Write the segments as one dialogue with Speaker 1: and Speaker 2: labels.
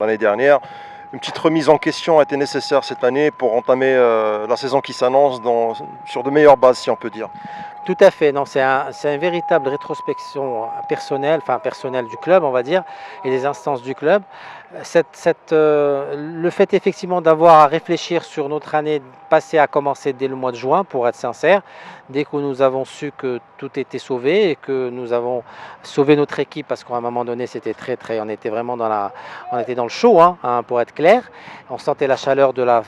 Speaker 1: l'année dernière. Une petite remise en question a été nécessaire cette année pour entamer la saison qui s'annonce sur de meilleures bases, si on peut dire.
Speaker 2: Tout à fait, non, c'est une véritable rétrospection personnelle, enfin personnelle du club, on va dire, et des instances du club. Le fait effectivement d'avoir à réfléchir sur notre année passée a commencé dès le mois de juin, pour être sincère, dès que nous avons su que tout était sauvé et que nous avons sauvé notre équipe, parce qu'à un moment donné, c'était on était vraiment on était dans le show, pour être clair. On sentait la chaleur du bas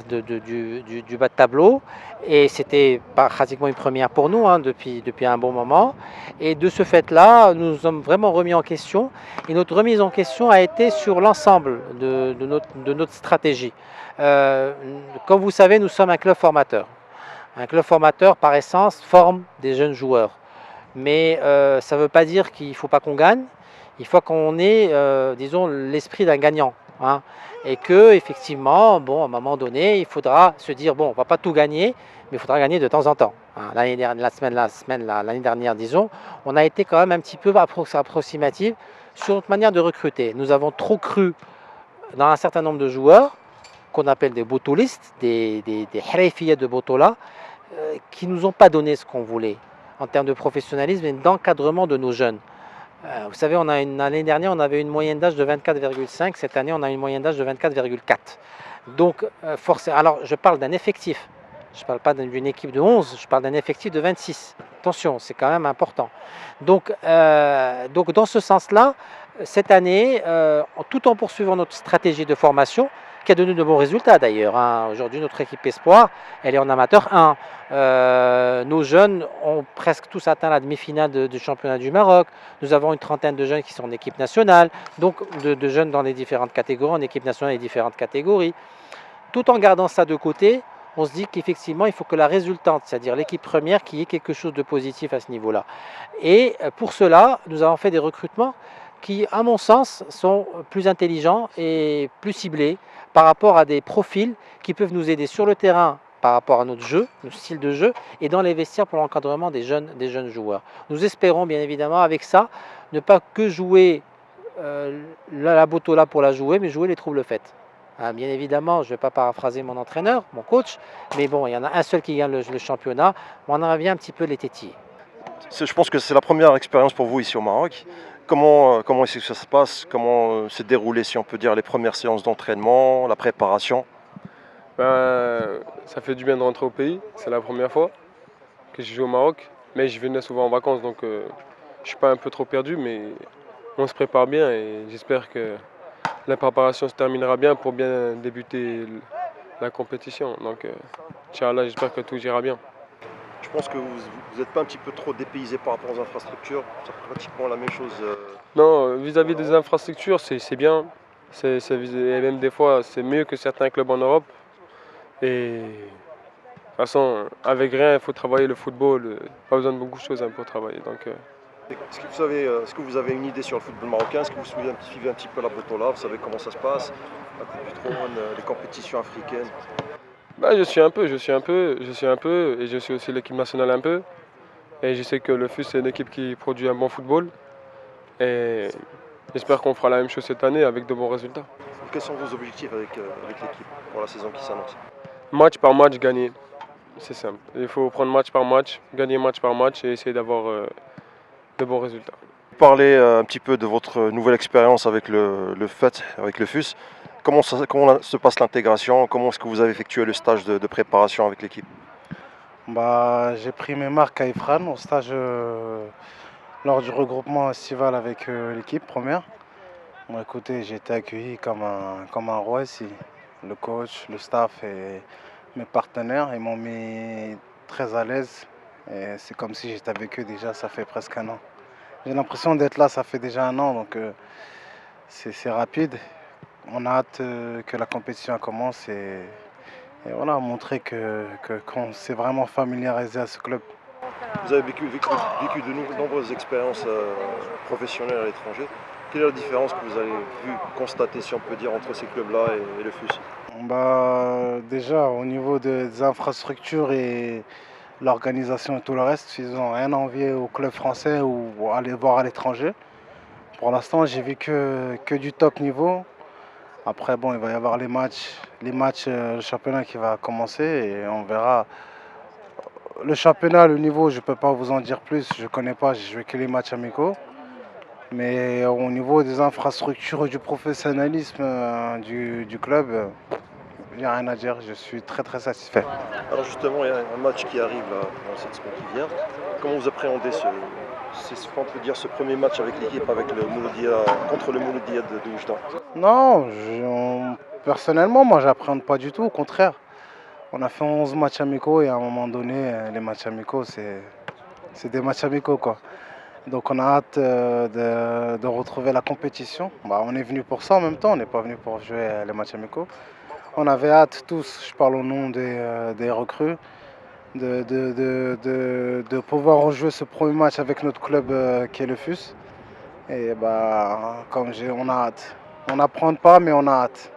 Speaker 2: de tableau. Et c'était pratiquement une première pour nous depuis un bon moment. Et de ce fait-là, nous nous sommes vraiment remis en question. Et notre remise en question a été sur l'ensemble de notre stratégie. Comme vous savez, nous sommes un club formateur. Un club formateur, par essence, forme des jeunes joueurs. Mais ça ne veut pas dire qu'il ne faut pas qu'on gagne. Il faut qu'on ait, disons, l'esprit d'un gagnant. Et que effectivement, bon, à un moment donné, il faudra se dire bon, on va pas tout gagner, mais il faudra gagner de temps en temps. L'année dernière, l'année dernière, disons, on a été quand même un petit peu approximatif sur notre manière de recruter. Nous avons trop cru dans un certain nombre de joueurs qu'on appelle des botolistes, des harifiyas de botola, qui nous ont pas donné ce qu'on voulait en termes de professionnalisme et d'encadrement de nos jeunes. Vous savez, l'année dernière, on avait une moyenne d'âge de 24,5. Cette année, on a une moyenne d'âge de 24,4. Donc, forcément, alors je parle d'un effectif. Je ne parle pas d'une équipe de 11, je parle d'un effectif de 26. Attention, c'est quand même important. Donc dans ce sens-là, cette année, tout en poursuivant notre stratégie de formation, qui a donné de bons résultats d'ailleurs. Aujourd'hui, notre équipe Espoir, elle est en amateur 1. Nos jeunes ont presque tous atteint la demi-finale du championnat du Maroc. Nous avons une trentaine de jeunes qui sont en équipe nationale, donc de jeunes dans les différentes catégories, en équipe nationale et différentes catégories. Tout en gardant ça de côté, on se dit qu'effectivement, il faut que la résultante, c'est-à-dire l'équipe première, qu'il y ait quelque chose de positif à ce niveau-là. Et pour cela, nous avons fait des recrutements qui, à mon sens, sont plus intelligents et plus ciblés par rapport à des profils qui peuvent nous aider sur le terrain par rapport à notre jeu, notre style de jeu, et dans les vestiaires pour l'encadrement des jeunes joueurs. Nous espérons bien évidemment avec ça ne pas que jouer la botola pour la jouer, mais jouer les troubles faits. Bien évidemment, je ne vais pas paraphraser mon entraîneur, mon coach, mais bon, il y en a un seul qui gagne le championnat, on en revient un petit peu les tétillés.
Speaker 1: Je pense que c'est la première expérience pour vous ici au Maroc. Comment est-ce que ça se passe? Comment s'est déroulé, si on peut dire, les premières séances d'entraînement, la préparation?
Speaker 3: Ça fait du bien de rentrer au pays. C'est la première fois que je joue au Maroc. Mais je venais souvent en vacances, donc je ne suis pas un peu trop perdu. Mais on se prépare bien et j'espère que la préparation se terminera bien pour bien débuter la compétition. Donc, Inch'Allah, j'espère que tout ira bien.
Speaker 1: Je pense que vous n'êtes pas un petit peu trop dépaysé par rapport aux infrastructures. C'est pratiquement la même chose.
Speaker 3: Non, vis-à-vis des infrastructures, c'est bien. Et même des fois, c'est mieux que certains clubs en Europe. Et de toute façon, avec rien, il faut travailler le football. Pas besoin de beaucoup de choses pour travailler. Donc,
Speaker 1: est-ce que vous avez une idée sur le football marocain? Est-ce que vous suivez un petit peu la Botola? Vous savez comment ça se passe? La Coupe du Trône, les compétitions africaines?
Speaker 3: je suis un peu, et je suis aussi l'équipe nationale un peu. Et je sais que le FUS, c'est une équipe qui produit un bon football. Et j'espère qu'on fera la même chose cette année avec de bons résultats.
Speaker 1: Quels sont vos objectifs avec l'équipe pour la saison qui s'annonce?
Speaker 3: Match par match, gagner. C'est simple. Il faut prendre match par match, gagner match par match et essayer d'avoir de bons résultats.
Speaker 1: Parler un petit peu de votre nouvelle expérience avec le FET, avec le FUS. Comment se passe l'intégration? Comment est-ce que vous avez effectué le stage de préparation avec l'équipe?
Speaker 4: J'ai pris mes marques à Ifran au stage lors du regroupement estival avec l'équipe première. Bon, écoutez, j'ai été accueilli comme un roi ici. Le coach, le staff et mes partenaires, ils m'ont mis très à l'aise. Et c'est comme si j'étais avec eux déjà, ça fait presque un an. J'ai l'impression d'être là, ça fait déjà un an, donc c'est rapide. On a hâte que la compétition commence et voilà, montrer qu'on s'est vraiment familiarisé à ce club.
Speaker 1: Vous avez vécu de nombreuses expériences professionnelles à l'étranger. Quelle est la différence que vous avez pu constater, si on peut dire, entre ces clubs-là et le FUS?
Speaker 4: Déjà, au niveau des infrastructures et l'organisation et tout le reste, ils n'ont rien à envier au club français ou aller voir à l'étranger. Pour l'instant, j'ai vu que du top niveau. Après, bon, il va y avoir les matchs, le championnat qui va commencer et on verra. Le championnat, le niveau, je ne peux pas vous en dire plus. Je ne connais pas, j'ai joué que les matchs amicaux. Mais au niveau des infrastructures et du professionnalisme du club, il n'y a rien à dire. Je suis très très satisfait.
Speaker 1: Alors justement, il y a un match qui arrive là, dans cette semaine qui vient. Comment vous appréhendez on peut dire, ce premier match avec l'équipe, avec le Mouloudia, contre le Mouloudia de Oujda?
Speaker 4: Non, personnellement, moi, j'appréhende pas du tout. Au contraire, on a fait 11 matchs amicaux et à un moment donné, les matchs amicaux, c'est des matchs amicaux, quoi. Donc on a hâte de retrouver la compétition. Bah, on est venu pour ça en même temps, on n'est pas venu pour jouer les matchs amicaux. On avait hâte tous, je parle au nom des recrues, de pouvoir rejouer ce premier match avec notre club qui est le FUS. Et bah, on a hâte. On n'apprend pas, mais on a hâte.